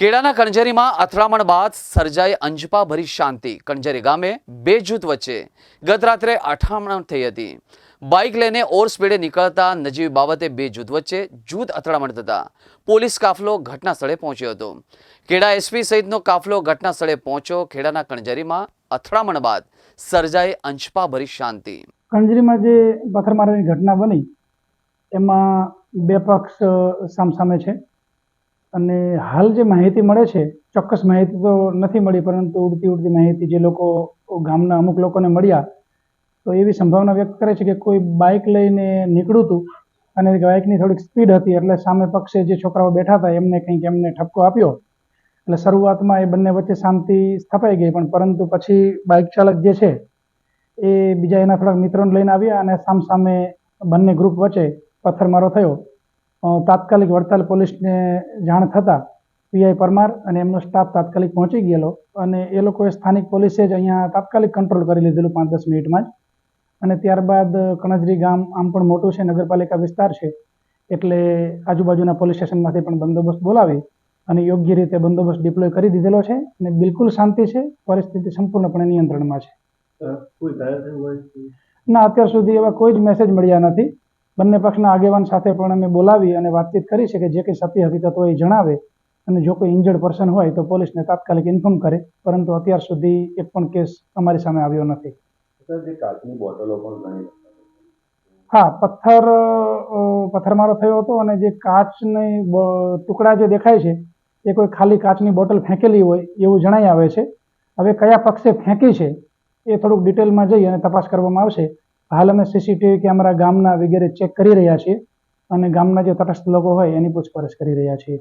કેળાના કણજરીમાં અથડામણ બાદ સર્જાઈ અંજપાભરી શાંતિ। કણજરી ગામે બે જૂથ વચ્ચે ગત રાત્રે અથડામણ થઈ હતી। બાઇક લઈને ઓવર સ્પીડે નીકળતા નજીવી બાબતે બે જૂથ વચ્ચે અથડામણ થતા પોલીસ કાફલો ઘટના સ્થળે પહોંચ્યો હતો। ખેડા એસપી સહિતનો કાફલો ઘટના સ્થળે પહોંચ્યો। ખેડાના કણજરીમાં અથડામણ બાદ સર્જાઈ અંજપાભરી શાંતિ। કણજરીમાં જે પથ્થરમારાની ઘટના બની એમાં બે પક્ષ સામસામે છે અને હાલ જે માહિતી મળે છે, ચોક્કસ માહિતી તો નથી મળી, પરંતુ ઉડતી માહિતી જે લોકો ગામના અમુક લોકોને મળ્યા તો એવી સંભાવના વ્યક્ત કરે છે કે કોઈ બાઇક લઈને નીકળ્યું હતું અને બાઇકની થોડીક સ્પીડ હતી એટલે સામે પક્ષે જે છોકરાઓ બેઠા હતા એમને ઠપકો આપ્યો। એટલે શરૂઆતમાં એ બંને વચ્ચે શાંતિ સ્થપાઈ ગઈ, પણ પરંતુ પછી બાઇક ચાલક જે છે એ બીજા એના થોડાક મિત્રોને લઈને આવ્યા અને સામસામે બંને ગ્રુપ વચ્ચે પથ્થરમારો થયો। તાત્કાલિક વડતાલ પોલીસને જાણ થતાં પીઆઈ પરમાર અને એમનો સ્ટાફ તાત્કાલિક પહોંચી ગયેલો અને એ લોકોએ સ્થાનિક પોલીસે જ અહીંયા તાત્કાલિક કંટ્રોલ કરી લીધેલું 5-10 મિનિટમાં જ। અને ત્યારબાદ કણજરી ગામ આમ પણ મોટું છે, નગરપાલિકા વિસ્તાર છે, એટલે આજુબાજુના પોલીસ સ્ટેશનમાંથી પણ બંદોબસ્ત બોલાવી અને યોગ્ય રીતે બંદોબસ્ત ડિપ્લોય કરી દીધેલો છે અને બિલકુલ શાંતિ છે, પરિસ્થિતિ સંપૂર્ણપણે નિયંત્રણમાં છે। ના, અત્યાર સુધી એવા કોઈ જ મેસેજ મળ્યા નથી। બંને પક્ષના આગેવાન સાથે પણ અમે બોલાવી અને વાતચીત કરી છે કે જે કંઈ સત્ય હકીકત હોય એ જણાવે અને જો કોઈ ઇન્જર્ડ પર્સન હોય તો પોલીસને તાત્કાલિક ઇન્ફોર્મ કરે, પરંતુ અત્યાર સુધી એક પણ કેસ અમારી સામે આવ્યો નથી। હા, પથ્થરમારો થયો હતો અને જે કાચની ટુકડા જે દેખાય છે એ કોઈ ખાલી કાચની બોટલ ફેંકેલી હોય એવું જણાઈ આવે છે। હવે કયા પક્ષે ફેંકી છે એ થોડુંક ડિટેલમાં જઈ અને તપાસ કરવામાં આવશે। હાલ અમે સીસીટીવી કેમેરા ગામના વગેરે ચેક કરી રહ્યા છીએ અને ગામના જે તટસ્થ લોકો હોય એની પૂછપરછ કરી રહ્યા છીએ।